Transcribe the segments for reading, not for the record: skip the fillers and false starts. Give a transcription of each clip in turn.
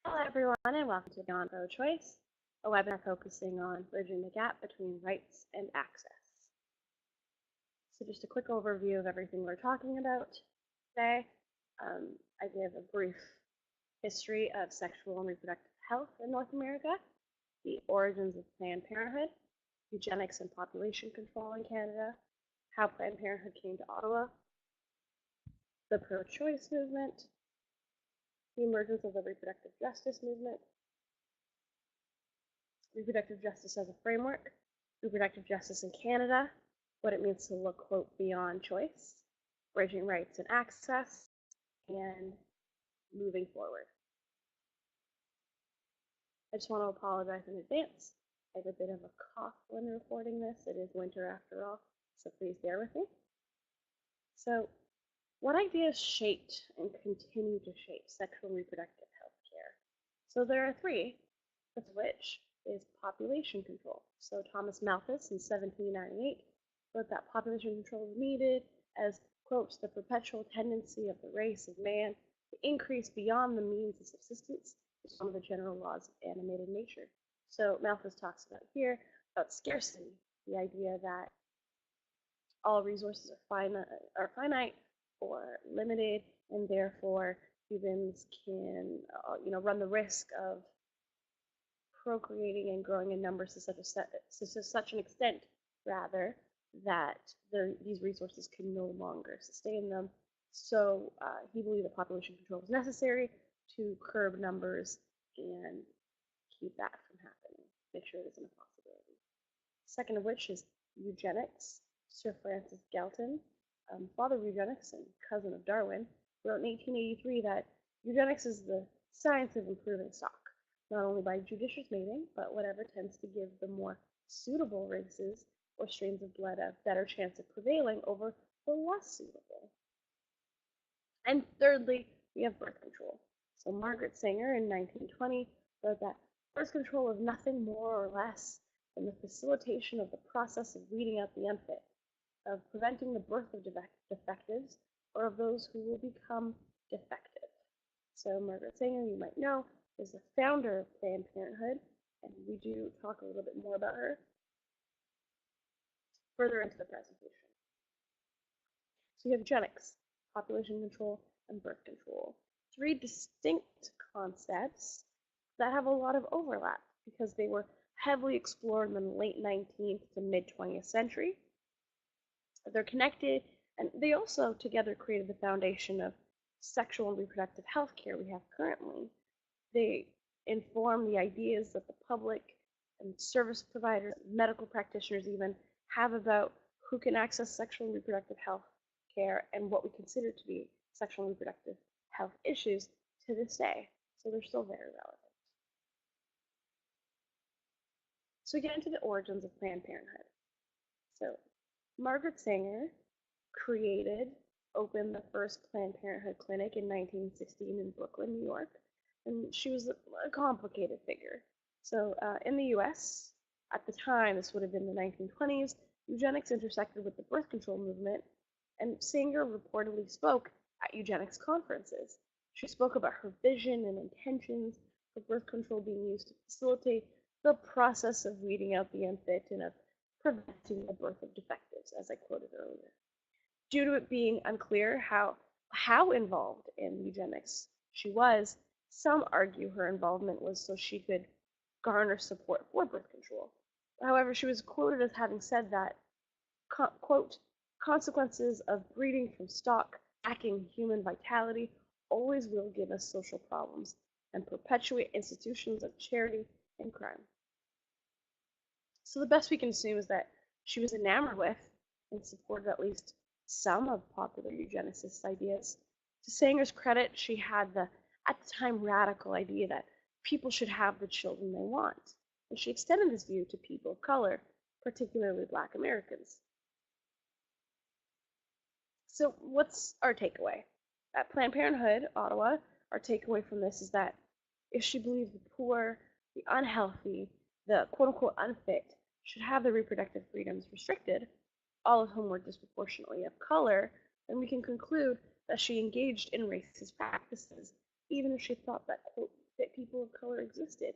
Hello, everyone, and welcome to Beyond Pro-Choice, a webinar focusing on bridging the gap between rights and access. So just a quick overview of everything we're talking about today. I give a brief history of sexual and reproductive health in North America, the origins of Planned Parenthood, eugenics and population control in Canada, how Planned Parenthood came to Ottawa, the pro-choice movement, the emergence of the reproductive justice movement, reproductive justice as a framework, reproductive justice in Canada, what it means to look, quote, beyond choice, bridging rights and access, and moving forward. I just want to apologize in advance. I have a bit of a cough when recording this. It is winter after all, so please bear with me. So, what ideas shaped and continue to shape sexual and reproductive health care? So there are three, of which is population control. So Thomas Malthus in 1798 wrote that population control is needed as, quote, the perpetual tendency of the race of man to increase beyond the means of subsistence is one of the general laws of animated nature. So Malthus talks about here about scarcity, the idea that all resources are finite or limited, and therefore humans can, run the risk of procreating and growing in numbers to such an extent, rather, that these resources can no longer sustain them. So he believed that population control was necessary to curb numbers and keep that from happening, make sure it isn't a possibility. Second of which is eugenics. Sir Francis Galton, father of eugenics and cousin of Darwin, wrote in 1883 that eugenics is the science of improving stock, not only by judicious mating, but whatever tends to give the more suitable races or strains of blood a better chance of prevailing over the less suitable. And thirdly, we have birth control. So Margaret Sanger in 1920 wrote that birth control is nothing more or less than the facilitation of the process of weeding out the unfit, of preventing the birth of defectives or of those who will become defective. So Margaret Sanger, you might know, is the founder of Planned Parenthood, and we do talk a little bit more about her further into the presentation. So you have eugenics, population control, and birth control. Three distinct concepts that have a lot of overlap because they were heavily explored in the late 19th to mid 20th century. They're connected, and they also together created the foundation of sexual and reproductive health care we have currently. They inform the ideas that the public and service providers, medical practitioners even, have about who can access sexual and reproductive health care and what we consider to be sexual and reproductive health issues to this day. So they're still very relevant. So we get into the origins of Planned Parenthood. So Margaret Sanger opened the first Planned Parenthood clinic in 1916 in Brooklyn, New York, and she was a complicated figure. So in the US, at the time, this would have been the 1920s, eugenics intersected with the birth control movement, and Sanger reportedly spoke at eugenics conferences. She spoke about her vision and intentions for birth control being used to facilitate the process of weeding out the unfit and of preventing the birth of defectives, as I quoted earlier. Due to it being unclear how involved in eugenics she was, some argue her involvement was so she could garner support for birth control. However, she was quoted as having said that, quote, consequences of breeding from stock lacking human vitality always will give us social problems and perpetuate institutions of charity and crime. So the best we can assume is that she was enamored with and supported at least some of popular eugenicist ideas. To Sanger's credit, she had the, at the time, radical idea that people should have the children they want, and she extended this view to people of color, particularly Black Americans. So what's our takeaway? At Planned Parenthood, Ottawa, our takeaway from this is that if she believed the poor, the unhealthy, the quote-unquote unfit should have their reproductive freedoms restricted, all of whom were disproportionately of color, then we can conclude that she engaged in racist practices, even if she thought that, quote, unfit people of color existed.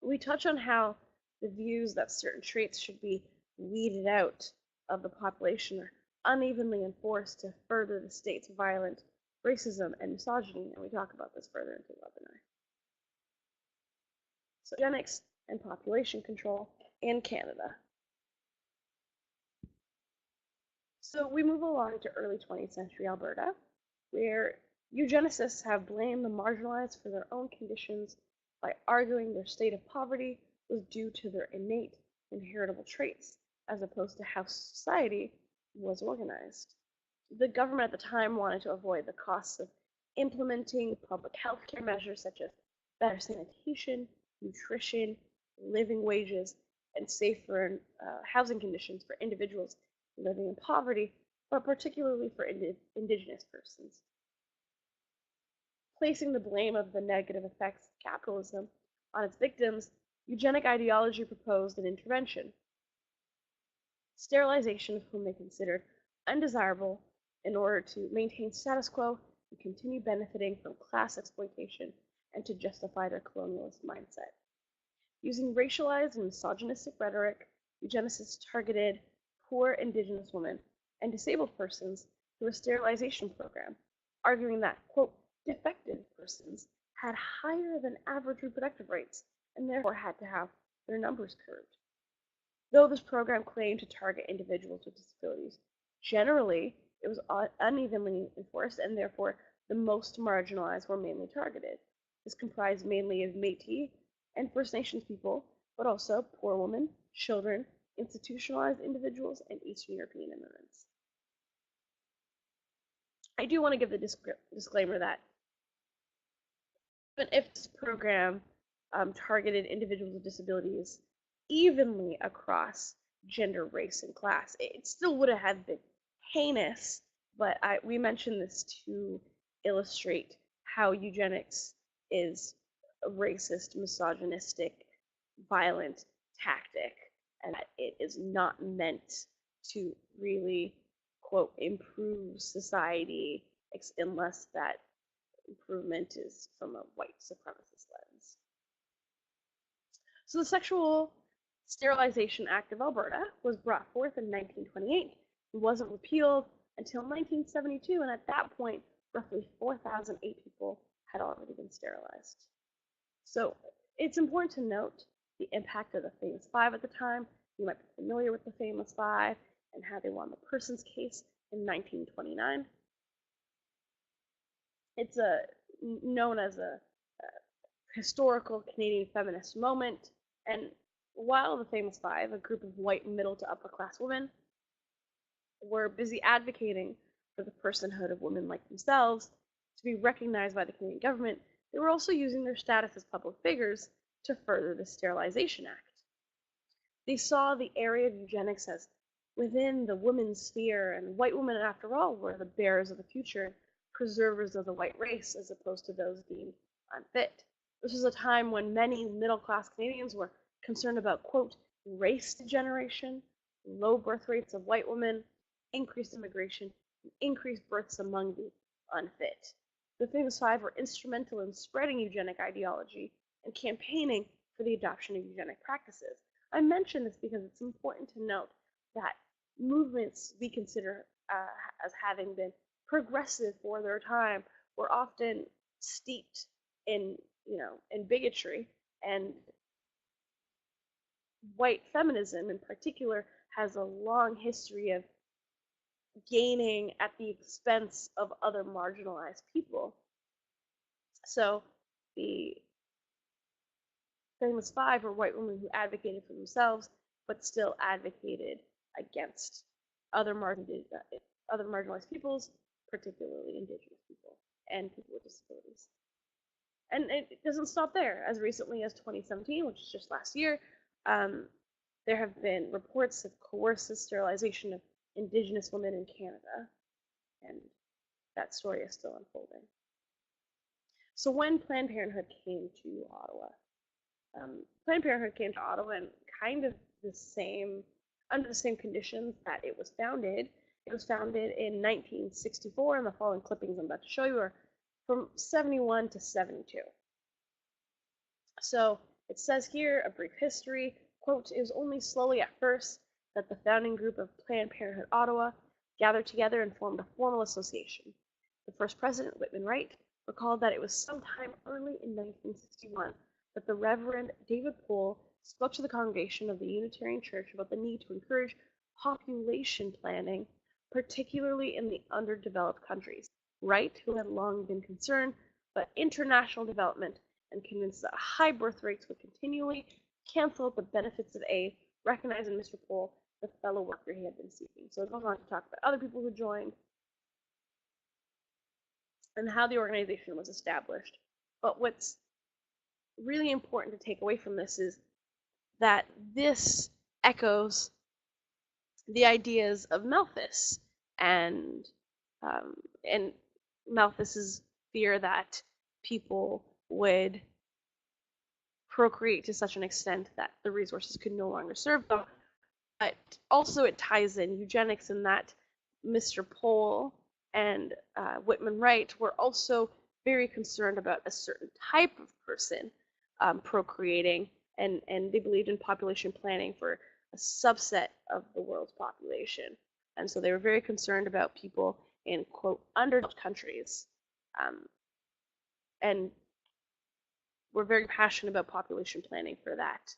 We touch on how the views that certain traits should be weeded out of the population are unevenly enforced to further the state's violent racism and misogyny, and we talk about this further into the webinar. So eugenics and population control in Canada. So we move along to early 20th century Alberta, where eugenicists have blamed the marginalized for their own conditions by arguing their state of poverty was due to their innate inheritable traits, as opposed to how society was organized. The government at the time wanted to avoid the costs of implementing public health care measures such as better sanitation, nutrition, living wages, and safer housing conditions for individuals living in poverty, but particularly for Indigenous persons. Placing the blame of the negative effects of capitalism on its victims, eugenic ideology proposed an intervention: sterilization of whom they considered undesirable in order to maintain status quo and continue benefiting from class exploitation and to justify their colonialist mindset. Using racialized and misogynistic rhetoric, eugenicists targeted poor Indigenous women and disabled persons through a sterilization program, arguing that, quote, defective persons had higher than average reproductive rates and therefore had to have their numbers curbed. Though this program claimed to target individuals with disabilities, generally it was unevenly enforced, and therefore the most marginalized were mainly targeted. This comprised mainly of Métis and First Nations people, but also poor women, children, institutionalized individuals, and Eastern European immigrants. I do want to give the disclaimer that even if this program targeted individuals with disabilities evenly across gender, race, and class, it still would have been heinous, but we mentioned this to illustrate how eugenics is a racist, misogynistic, violent tactic, and that it is not meant to really, quote, improve society unless that improvement is from a white supremacist lens. So the Sexual Sterilization Act of Alberta was brought forth in 1928 and wasn't repealed until 1972, and at that point, roughly 4,008 people had already been sterilized. So it's important to note the impact of the Famous Five at the time. You might be familiar with the Famous Five and how they won the Persons case in 1929. It's known as a historical Canadian feminist moment, and while the Famous Five, a group of white middle to upper class women, were busy advocating for the personhood of women like themselves to be recognized by the Canadian government, they were also using their status as public figures to further the Sterilization Act. They saw the area of eugenics as within the women's sphere, and white women, after all, were the bearers of the future, preservers of the white race, as opposed to those deemed unfit. This was a time when many middle-class Canadians were concerned about, quote, race degeneration, low birth rates of white women, increased immigration, and increased births among the unfit. The Famous Five were instrumental in spreading eugenic ideology and campaigning for the adoption of eugenic practices. I mention this because it's important to note that movements we consider as having been progressive for their time were often steeped in, in bigotry, and white feminism in particular has a long history of gaining at the expense of other marginalized people. So the Famous Five were white women who advocated for themselves, but still advocated against other marginalized peoples, particularly Indigenous people and people with disabilities. And it doesn't stop there. As recently as 2017, which is just last year, there have been reports of coercive sterilization of Indigenous women in Canada, and that story is still unfolding. So when Planned Parenthood came to Ottawa, Planned Parenthood came to Ottawa in kind of under the same conditions that it was founded. It was founded in 1964, and the following clippings I'm about to show you are from 71 to 72. So it says here, a brief history, quote, "It was only slowly at first that the founding group of Planned Parenthood Ottawa gathered together and formed a formal association. The first president, Whitman Wright, recalled that it was sometime early in 1961 that the Reverend David Poole spoke to the congregation of the Unitarian Church about the need to encourage population planning, particularly in the underdeveloped countries. Wright, who had long been concerned about international development and convinced that high birth rates would continually cancel out the benefits of aid, recognized in Mr. Poole the fellow worker he had been seeking." So it goes on to talk about other people who joined and how the organization was established. But what's really important to take away from this is that this echoes the ideas of Malthus and um, and Malthus's fear that people would procreate to such an extent that the resources could no longer serve them. But also it ties in eugenics in that Mr. Poole and Whitman Wright were also very concerned about a certain type of person procreating, and they believed in population planning for a subset of the world's population. And so they were very concerned about people in, quote, underdeveloped countries, and were very passionate about population planning for that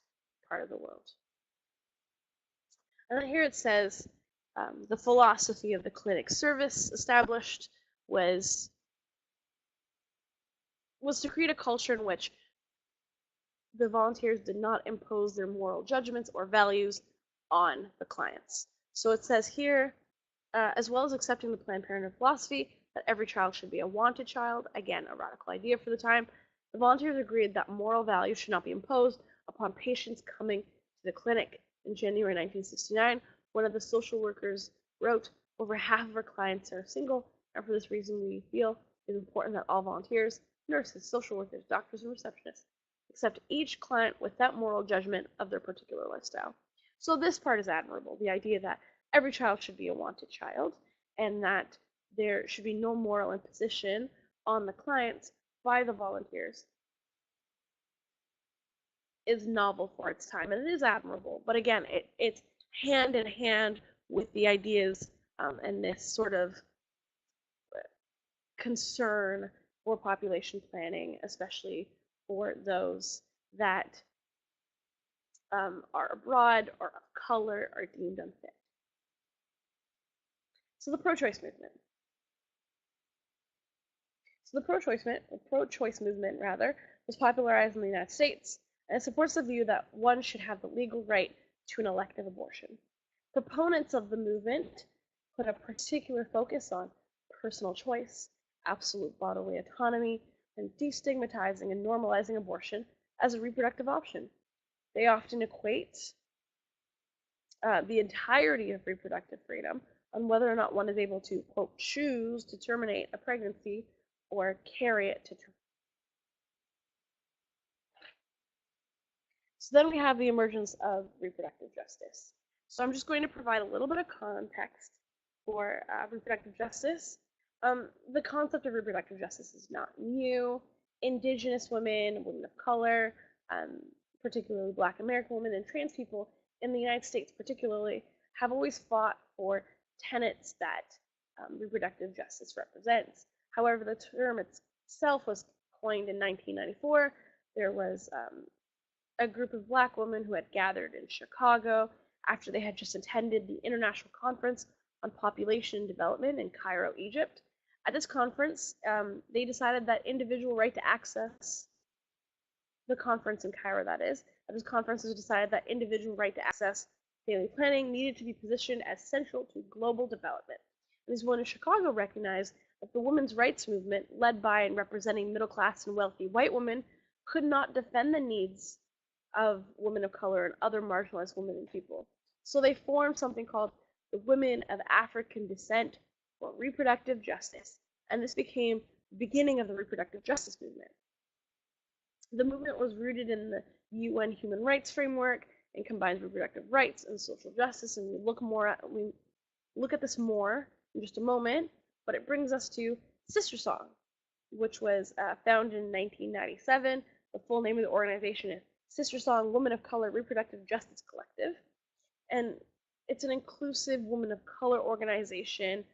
part of the world. And then here it says, the philosophy of the clinic service established was to create a culture in which the volunteers did not impose their moral judgments or values on the clients. So it says here, as well as accepting the Planned Parenthood philosophy that every child should be a wanted child, again, a radical idea for the time, the volunteers agreed that moral values should not be imposed upon patients coming to the clinic. In January 1969, one of the social workers wrote, "Over half of our clients are single, and for this reason we feel it is important that all volunteers, nurses, social workers, doctors, and receptionists accept each client without moral judgment of their particular lifestyle." So this part is admirable, the idea that every child should be a wanted child, and that there should be no moral imposition on the clients by the volunteers is novel for its time, and it is admirable. But again, it's hand in hand with the ideas and this sort of concern for population planning, especially for those that are abroad or of color are deemed unfit. So the pro-choice movement. So the pro-choice movement rather, was popularized in the United States, and it supports the view that one should have the legal right to an elective abortion. Proponents of the movement put a particular focus on personal choice, absolute bodily autonomy, and destigmatizing and normalizing abortion as a reproductive option. They often equate the entirety of reproductive freedom on whether or not one is able to, quote, choose to terminate a pregnancy or carry it to term. So then we have the emergence of reproductive justice. So I'm just going to provide a little bit of context for reproductive justice. The concept of reproductive justice is not new. Indigenous women, women of color, particularly Black American women, and trans people in the United States particularly have always fought for tenets that reproductive justice represents. However, the term itself was coined in 1994. There was a group of Black women who had gathered in Chicago after they had just attended the International Conference on Population Development in Cairo, Egypt. At this conference, they decided that individual right to access the conference in Cairo, that is. At this conference, it was decided that individual right to access daily planning needed to be positioned as central to global development. And these women in Chicago recognized that the women's rights movement, led by and representing middle-class and wealthy white women, could not defend the needs of women of color and other marginalized women and people. So they formed something called the Women of African Descent for Reproductive Justice, and this became the beginning of the reproductive justice movement. The movement was rooted in the UN Human Rights Framework and combines reproductive rights and social justice, and we look at this more in just a moment, but it brings us to Sister Song, which was founded in 1997 The full name of the organization is SisterSong Women of Color Reproductive Justice Collective, and it's an inclusive women of color organization,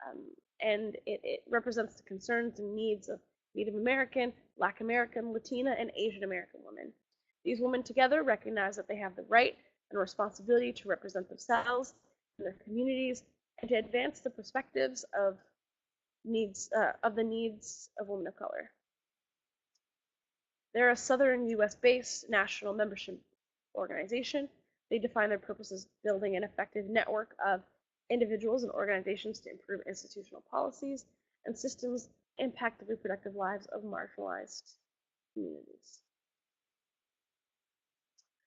um, and it represents the concerns and needs of Native American, Black American, Latina, and Asian American women. These women together recognize that they have the right and responsibility to represent themselves and their communities and to advance the perspectives of the needs of women of color. They're a southern US-based national membership organization. They define their purpose as building an effective network of individuals and organizations to improve institutional policies and systems that impact the reproductive lives of marginalized communities.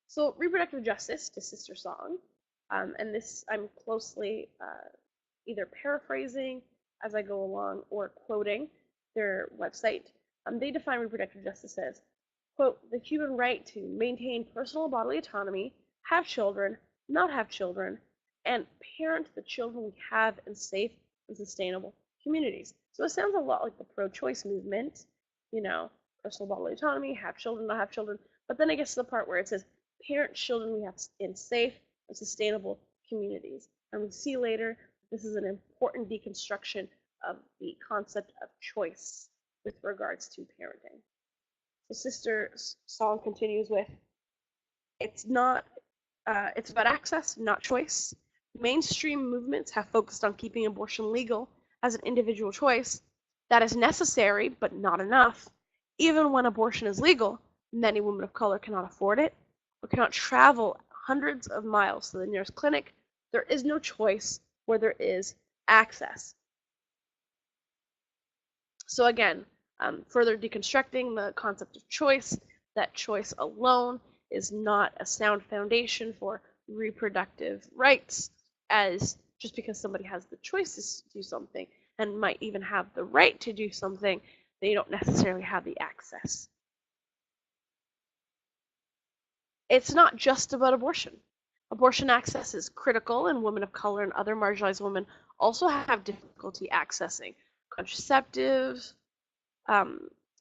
So reproductive justice to SisterSong, and this I'm closely either paraphrasing as I go along or quoting their website. They define reproductive justice as, quote, the human right to maintain personal bodily autonomy, have children, not have children, and parent the children we have in safe and sustainable communities. So it sounds a lot like the pro-choice movement, you know, personal bodily autonomy, have children, not have children. But then it gets to the part where it says parent children we have in safe and sustainable communities. And we see later this is an important deconstruction of the concept of choice with regards to parenting. So SisterSong continues with, it's about access, not choice. Mainstream movements have focused on keeping abortion legal as an individual choice. That is necessary, but not enough. Even when abortion is legal, many women of color cannot afford it or cannot travel hundreds of miles to the nearest clinic. There is no choice where there is access. So again, further deconstructing the concept of choice, that choice alone is not a sound foundation for reproductive rights, as just because somebody has the choice to do something and might even have the right to do something, they don't necessarily have the access. It's not just about abortion. Abortion access is critical, and women of color and other marginalized women also have difficulty accessing contraceptives,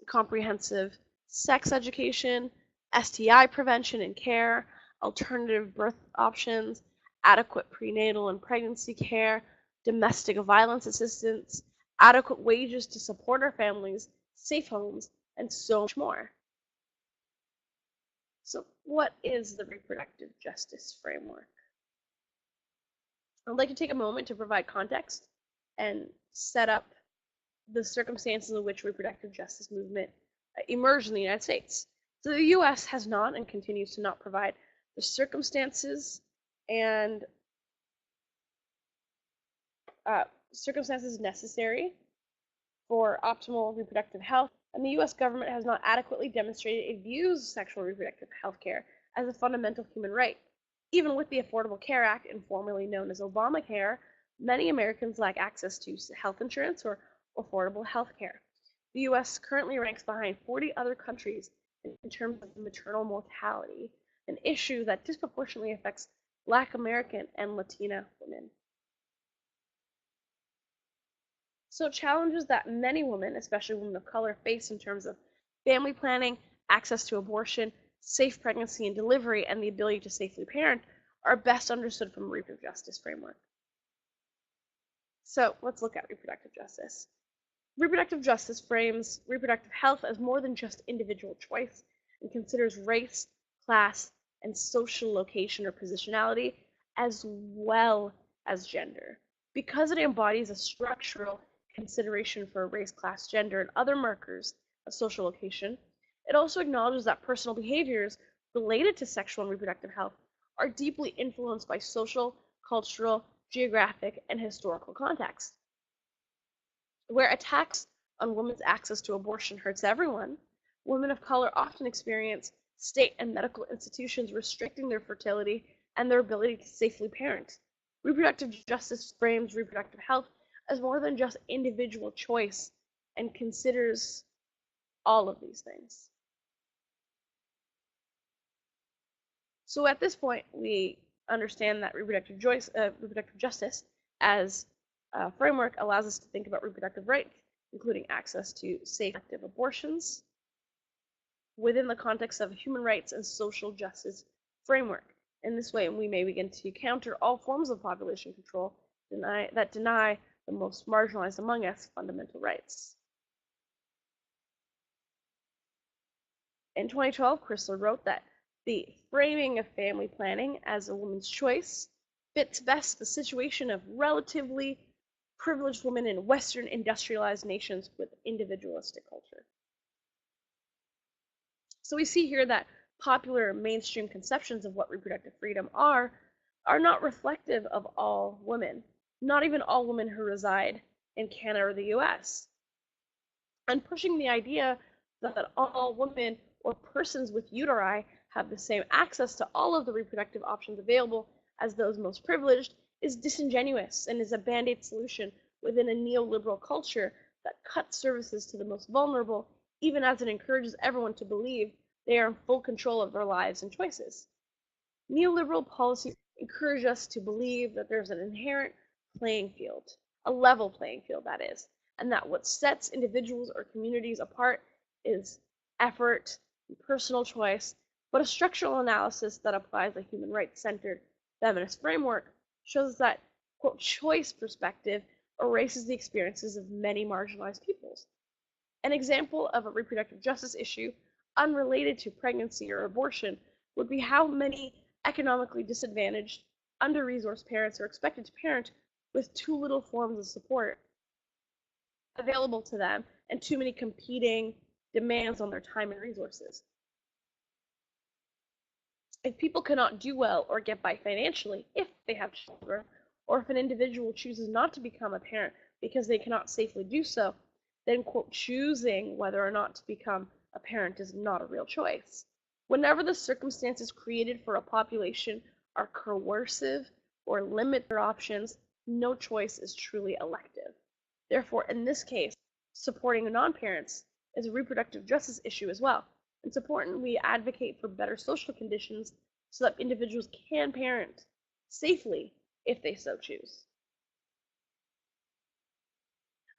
comprehensive sex education, STI prevention and care, alternative birth options, adequate prenatal and pregnancy care, domestic violence assistance, adequate wages to support our families, safe homes, and so much more. So what is the reproductive justice framework? I'd like to take a moment to provide context and set up the circumstances in which reproductive justice movement emerged in the United States. So the U.S. has not and continues to not provide the circumstances and circumstances necessary for optimal reproductive health, and the U.S. government has not adequately demonstrated it views sexual and reproductive health care as a fundamental human right. Even with the Affordable Care Act, informally known as Obamacare, many Americans lack access to health insurance or affordable health care. The U.S. currently ranks behind 40 other countries in terms of maternal mortality, an issue that disproportionately affects Black American and Latina women. So challenges that many women, especially women of color, face in terms of family planning, access to abortion, safe pregnancy and delivery, and the ability to safely parent are best understood from a reproductive justice framework. So let's look at reproductive justice. Reproductive justice frames reproductive health as more than just individual choice and considers race, class, and social location or positionality as well as gender. Because it embodies a structural consideration for race, class, gender, and other markers of social location, it also acknowledges that personal behaviors related to sexual and reproductive health are deeply influenced by social, cultural, geographic, and historical context. Where attacks on women's access to abortion hurts everyone, women of color often experience state and medical institutions restricting their fertility and their ability to safely parent. Reproductive justice frames reproductive health as more than just individual choice and considers all of these things. So at this point, we understand that reproductive justice as a framework allows us to think about reproductive rights, including access to safe, active abortions, within the context of a human rights and social justice framework. In this way, we may begin to counter all forms of population control that deny the most marginalized among us fundamental rights. In 2012, Chrysler wrote that the framing of family planning as a woman's choice fits best the situation of relatively privileged women in Western industrialized nations with individualistic culture. So we see here that popular mainstream conceptions of what reproductive freedom are not reflective of all women, not even all women who reside in Canada or the US. And pushing the idea that all women or persons with uteri have the same access to all of the reproductive options available as those most privileged is disingenuous and is a band-aid solution within a neoliberal culture that cuts services to the most vulnerable, even as it encourages everyone to believe they are in full control of their lives and choices. Neoliberal policies encourage us to believe that there's an inherent playing field, a level playing field, that is, and that what sets individuals or communities apart is effort and personal choice, but a structural analysis that applies a human rights-centered feminist framework shows that, quote, choice perspective erases the experiences of many marginalized peoples. An example of a reproductive justice issue unrelated to pregnancy or abortion would be how many economically disadvantaged, under-resourced parents are expected to parent with too little forms of support available to them and too many competing demands on their time and resources. If people cannot do well or get by financially if they have children, or if an individual chooses not to become a parent because they cannot safely do so, then, quote, choosing whether or not to become a parent is not a real choice. Whenever the circumstances created for a population are coercive or limit their options, no choice is truly elective. Therefore, in this case, supporting non-parents is a reproductive justice issue as well. It's important we advocate for better social conditions so that individuals can parent safely if they so choose.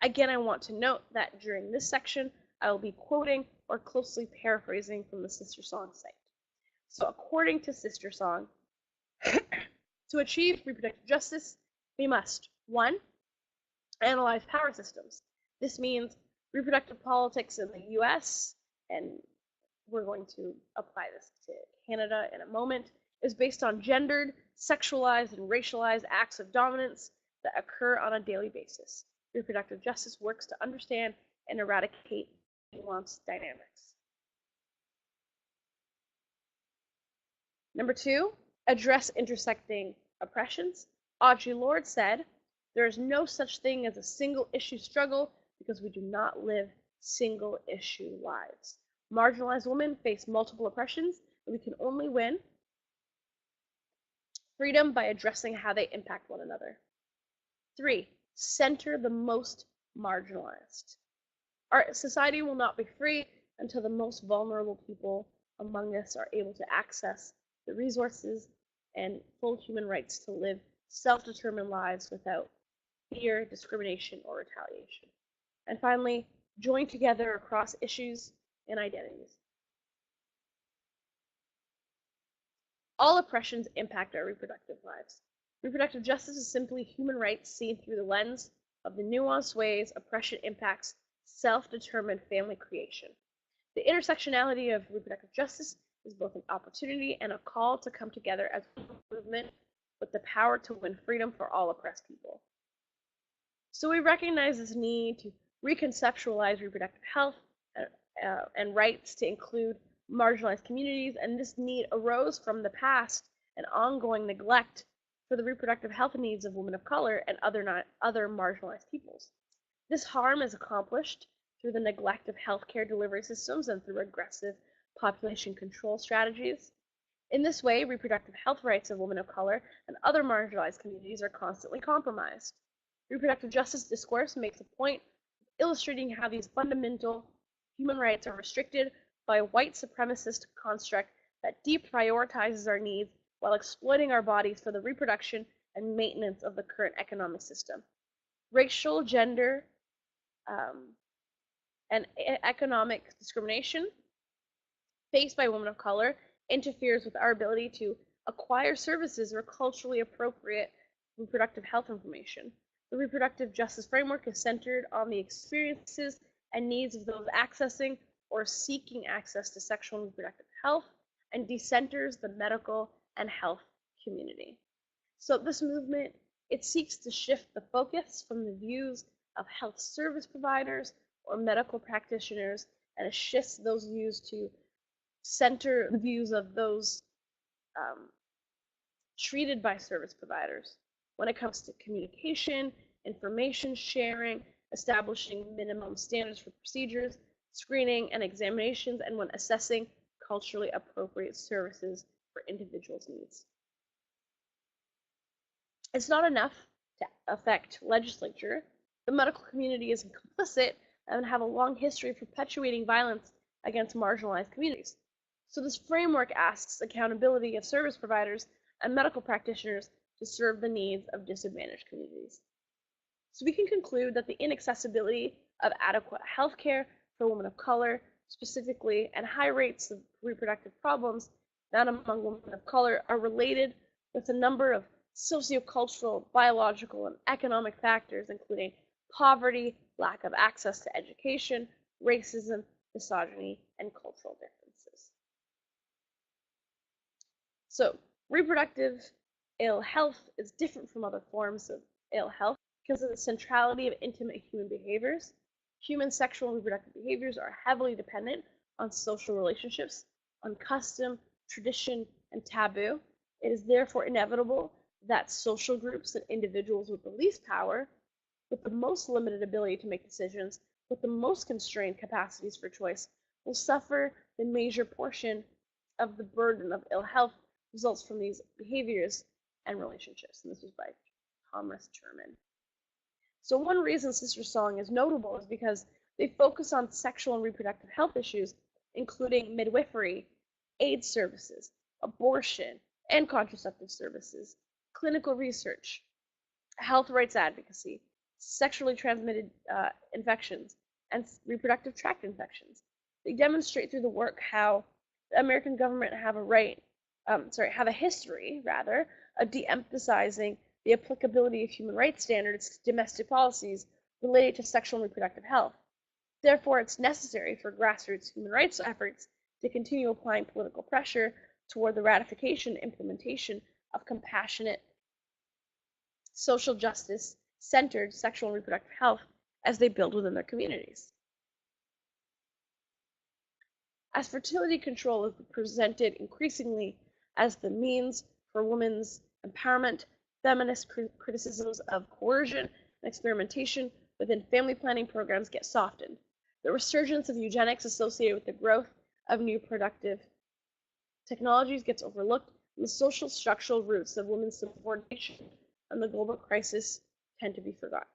Again, I want to note that during this section, I will be quoting or closely paraphrasing from the SisterSong site. So according to SisterSong, to achieve reproductive justice, we must, 1, analyze power systems. This means reproductive politics in the US, and we're going to apply this to Canada in a moment, is based on gendered, sexualized, and racialized acts of dominance that occur on a daily basis. Reproductive justice works to understand and eradicate nuanced dynamics. Number 2, address intersecting oppressions. Audre Lorde said, "There is no such thing as a single issue struggle because we do not live single issue lives. Marginalized women face multiple oppressions, and we can only win freedom by addressing how they impact one another." 3, center the most marginalized. Our society will not be free until the most vulnerable people among us are able to access the resources and full human rights to live self-determined lives without fear, discrimination, or retaliation. And finally, join together across issues and identities. All oppressions impact our reproductive lives. Reproductive justice is simply human rights seen through the lens of the nuanced ways oppression impacts self-determined family creation. The intersectionality of reproductive justice is both an opportunity and a call to come together as a movement with the power to win freedom for all oppressed people. So we recognize this need to reconceptualize reproductive health and rights to include marginalized communities, and this need arose from the past and ongoing neglect for the reproductive health needs of women of color and other marginalized peoples. This harm is accomplished through the neglect of healthcare delivery systems and through aggressive population control strategies. In this way, reproductive health rights of women of color and other marginalized communities are constantly compromised. Reproductive justice discourse makes a point of illustrating how these fundamental human rights are restricted by a white supremacist construct that deprioritizes our needs while exploiting our bodies for the reproduction and maintenance of the current economic system. Racial, gender, and economic discrimination faced by women of color interferes with our ability to acquire services or culturally appropriate reproductive health information. The reproductive justice framework is centered on the experiences and needs of those accessing or seeking access to sexual and reproductive health, and decenters the medical and health community. So this movement, it seeks to shift the focus from the views of health service providers or medical practitioners, and it shifts those views to center the views of those treated by service providers when it comes to communication, information sharing, establishing minimum standards for procedures, screening and examinations, and when assessing culturally appropriate services for individuals' needs. It's not enough to affect legislature. The medical community is complicit and have a long history of perpetuating violence against marginalized communities. So this framework asks accountability of service providers and medical practitioners to serve the needs of disadvantaged communities. So we can conclude that the inaccessibility of adequate health care for women of color, specifically, and high rates of reproductive problems found among women of color are related with a number of sociocultural, biological, and economic factors, including poverty, lack of access to education, racism, misogyny, and cultural differences. So, reproductive ill health is different from other forms of ill health because of the centrality of intimate human behaviors. Human sexual and reproductive behaviors are heavily dependent on social relationships, on custom, tradition, and taboo. It is therefore inevitable that social groups and individuals with the least power, with the most limited ability to make decisions, with the most constrained capacities for choice, will suffer the major portion of the burden of ill health results from these behaviors and relationships. And this was by Thomas Turman. So one reason SisterSong is notable is because they focus on sexual and reproductive health issues, including midwifery, AIDS services, abortion and contraceptive services, clinical research, health rights advocacy, sexually transmitted infections, and reproductive tract infections. They demonstrate through the work how the American government have a history rather of de-emphasizing the applicability of human rights standards to domestic policies related to sexual and reproductive health. Therefore, it's necessary for grassroots human rights efforts to continue applying political pressure toward the ratification and implementation of compassionate, social justice centered sexual and reproductive health as they build within their communities. As fertility control is presented increasingly as the means for women's empowerment, feminist criticisms of coercion and experimentation within family planning programs get softened. The resurgence of eugenics associated with the growth of new productive technologies gets overlooked, and the social structural roots of women's subordination and the global crisis tend to be forgotten.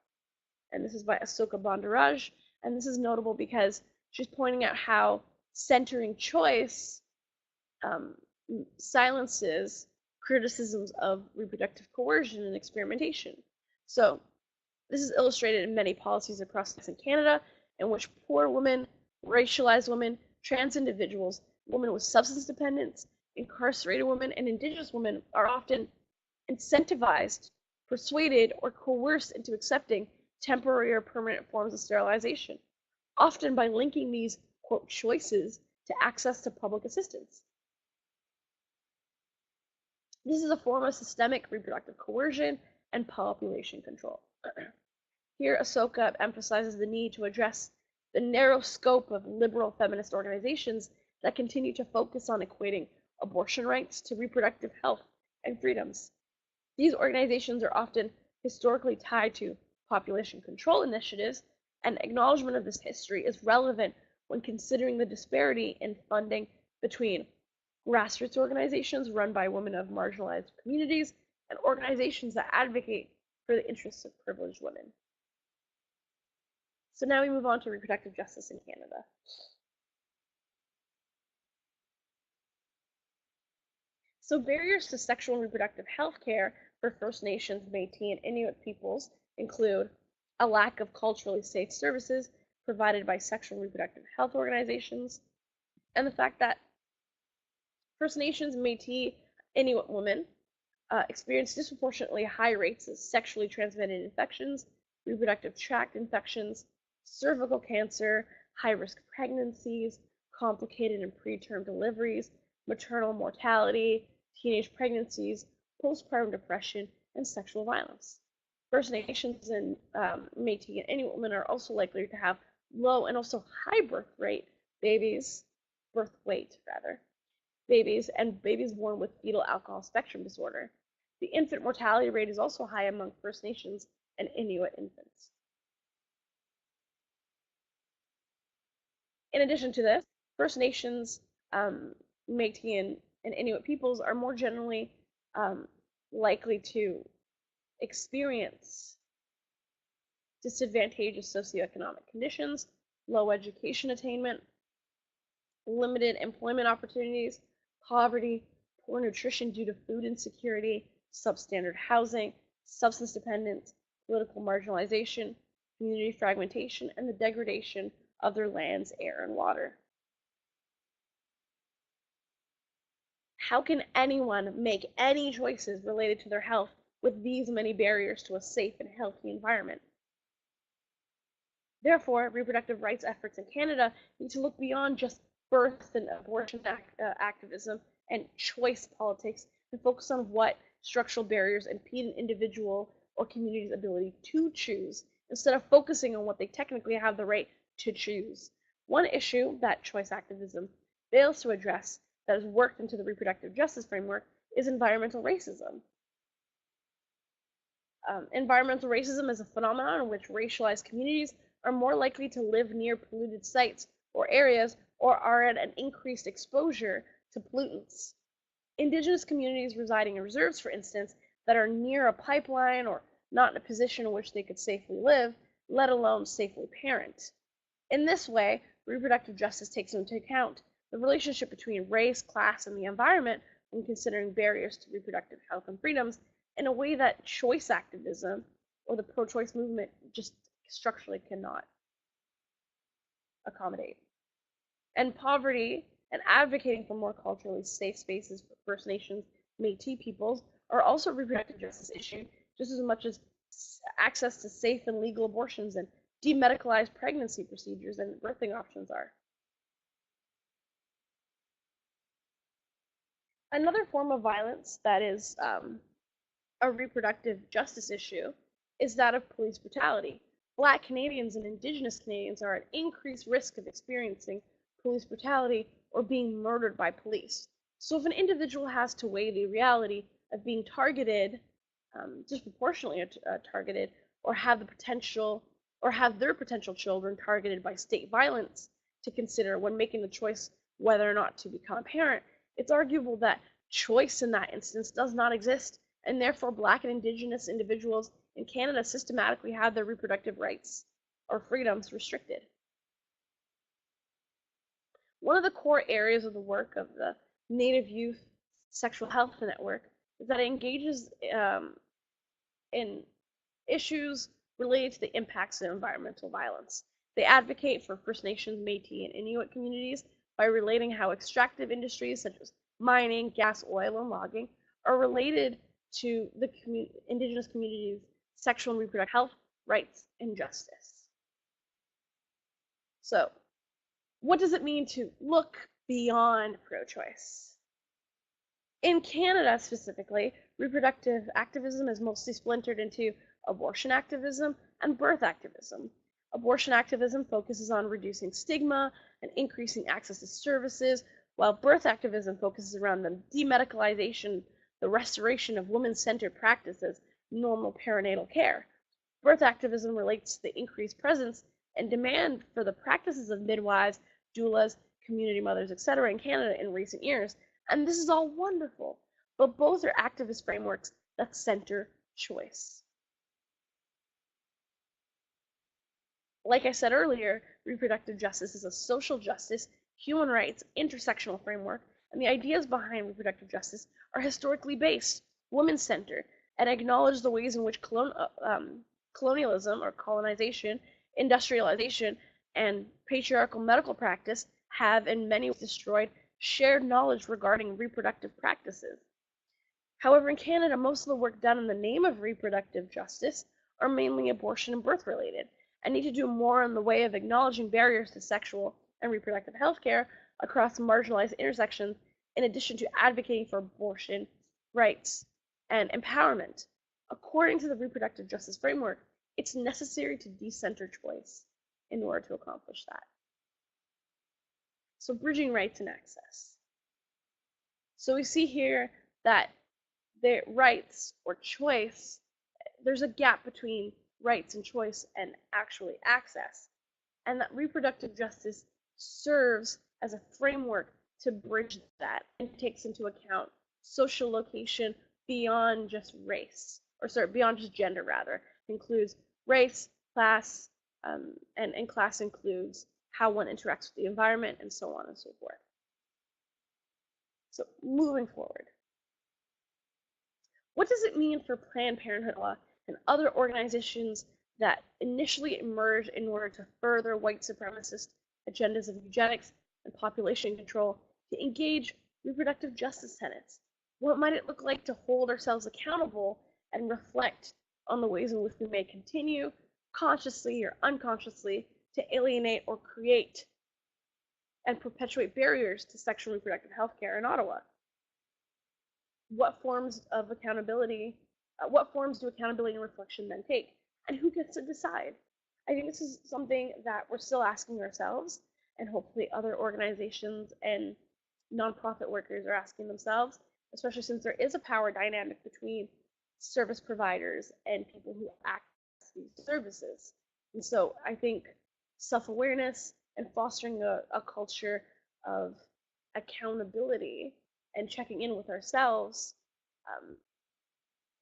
And this is by Asoka Bandaraj, and this is notable because she's pointing out how centering choice silences criticisms of reproductive coercion and experimentation. So this is illustrated in many policies across Canada in which poor women, racialized women, trans individuals, women with substance dependence, incarcerated women, and Indigenous women are often incentivized, persuaded, or coerced into accepting temporary or permanent forms of sterilization, often by linking these, quote, choices to access to public assistance. This is a form of systemic reproductive coercion and population control. Here, Asoka emphasizes the need to address the narrow scope of liberal feminist organizations that continue to focus on equating abortion rights to reproductive health and freedoms. These organizations are often historically tied to population control initiatives, and acknowledgement of this history is relevant when considering the disparity in funding between grassroots organizations run by women of marginalized communities and organizations that advocate for the interests of privileged women. So now we move on to reproductive justice in Canada. So barriers to sexual and reproductive health care for First Nations, Métis, and Inuit peoples include a lack of culturally safe services provided by sexual and reproductive health organizations, and the fact that First Nations, Métis, Inuit women experience disproportionately high rates of sexually transmitted infections, reproductive tract infections, cervical cancer, high risk pregnancies, complicated and preterm deliveries, maternal mortality, teenage pregnancies, postpartum depression, and sexual violence. First Nations and Métis and Inuit women are also likely to have low and also high birth weight rather, babies, and babies born with fetal alcohol spectrum disorder. The infant mortality rate is also high among First Nations and Inuit infants. In addition to this, First Nations, Métis, and Inuit peoples are more generally likely to experience disadvantageous socioeconomic conditions, low education attainment, limited employment opportunities, poverty, poor nutrition due to food insecurity, substandard housing, substance dependence, political marginalization, community fragmentation, and the degradation of their lands, air, and water. How can anyone make any choices related to their health with these many barriers to a safe and healthy environment? Therefore, reproductive rights efforts in Canada need to look beyond just birth and abortion activism and choice politics and focus on what structural barriers impede an individual or community's ability to choose, instead of focusing on what they technically have the right to choose. One issue that choice activism fails to address that is worked into the reproductive justice framework is environmental racism. Environmental racism is a phenomenon in which racialized communities are more likely to live near polluted sites or areas or are at an increased exposure to pollutants. Indigenous communities residing in reserves, for instance, that are near a pipeline or not in a position in which they could safely live, let alone safely parent. In this way, reproductive justice takes into account the relationship between race, class, and the environment when considering barriers to reproductive health and freedoms in a way that choice activism or the pro-choice movement just structurally cannot accommodate. And poverty and advocating for more culturally safe spaces for First Nations, Métis peoples are also a reproductive justice issue, just as much as access to safe and legal abortions and demedicalized pregnancy procedures and birthing options are. Another form of violence that is a reproductive justice issue is that of police brutality. Black Canadians and Indigenous Canadians are at increased risk of experiencing police brutality or being murdered by police. So if an individual has to weigh the reality of being targeted, disproportionately targeted, or have their potential children targeted by state violence to consider when making the choice whether or not to become a parent, it's arguable that choice in that instance does not exist, and therefore Black and Indigenous individuals in Canada systematically have their reproductive rights or freedoms restricted. One of the core areas of the work of the Native Youth Sexual Health Network is that it engages in issues related to the impacts of environmental violence. They advocate for First Nations, Métis, and Inuit communities by relating how extractive industries such as mining, gas, oil, and logging are related to the Indigenous communities' sexual and reproductive health, rights, and justice. So, what does it mean to look beyond pro-choice? In Canada specifically, reproductive activism is mostly splintered into abortion activism and birth activism. Abortion activism focuses on reducing stigma and increasing access to services, while birth activism focuses around the demedicalization, the restoration of women-centered practices, normal perinatal care. Birth activism relates to the increased presence and demand for the practices of midwives, doulas, community mothers, etc. in Canada in recent years, and this is all wonderful, but both are activist frameworks that center choice. Like I said earlier, reproductive justice is a social justice, human rights, intersectional framework, and the ideas behind reproductive justice are historically based, women-centered, and acknowledge the ways in which colonialism or colonization, industrialization, and patriarchal medical practice have in many ways destroyed shared knowledge regarding reproductive practices. However, in Canada, most of the work done in the name of reproductive justice are mainly abortion and birth related, and need to do more in the way of acknowledging barriers to sexual and reproductive health care across marginalized intersections, in addition to advocating for abortion rights and empowerment. According to the reproductive justice framework, it's necessary to decenter choice in order to accomplish that. So bridging rights and access. So we see here that the rights or choice, there's a gap between rights and choice and actually access, and that reproductive justice serves as a framework to bridge that and takes into account social location beyond just race, or sorry, beyond just gender rather. It includes race, class, and class includes how one interacts with the environment and so on and so forth. So moving forward, what does it mean for Planned Parenthood law and other organizations that initially emerged in order to further white supremacist agendas of eugenics and population control to engage reproductive justice tenets? What might it look like to hold ourselves accountable and reflect on the ways in which we may continue, consciously or unconsciously, to alienate or create and perpetuate barriers to sexual and reproductive health care in Ottawa? What forms of accountability, what forms do accountability and reflection then take? And who gets to decide? I think this is something that we're still asking ourselves, and hopefully other organizations and nonprofit workers are asking themselves, especially since there is a power dynamic between service providers and people who access these services. And so I think self-awareness and fostering a culture of accountability and checking in with ourselves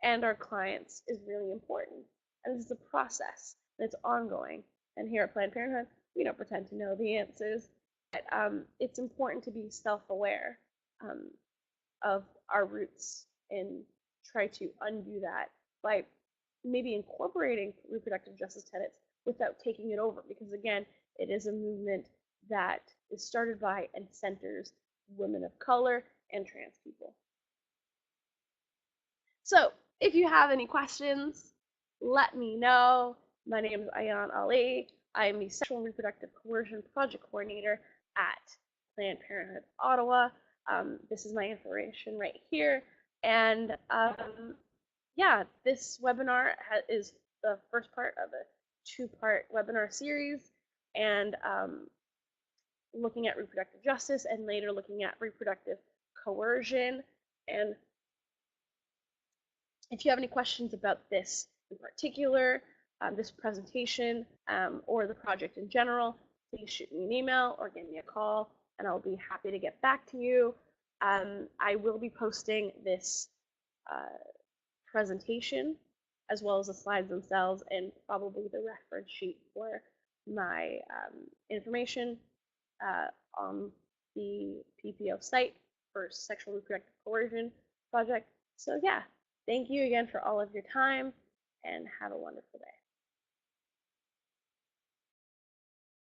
and our clients is really important. And this is a process, and it's ongoing. And here at Planned Parenthood, we don't pretend to know the answers, but it's important to be self-aware of our roots and try to undo that by maybe incorporating reproductive justice tenets without taking it over, because again, it is a movement that is started by and centers women of color and trans people. So if you have any questions, let me know. My name is Ayan Ali. I am the Sexual and Reproductive Coercion Project Coordinator at Planned Parenthood Ottawa. This is my information right here. And yeah, this webinar is the first part of a two-part webinar series, and looking at reproductive justice and later looking at reproductive coercion. And if you have any questions about this in particular, this presentation, or the project in general, please shoot me an email or give me a call, and I'll be happy to get back to you. I will be posting this presentation as well as the slides themselves and probably the reference sheet for my information on the PPO site for Sexual Reproductive Coercion Project. So yeah, thank you again for all of your time, and have a wonderful day.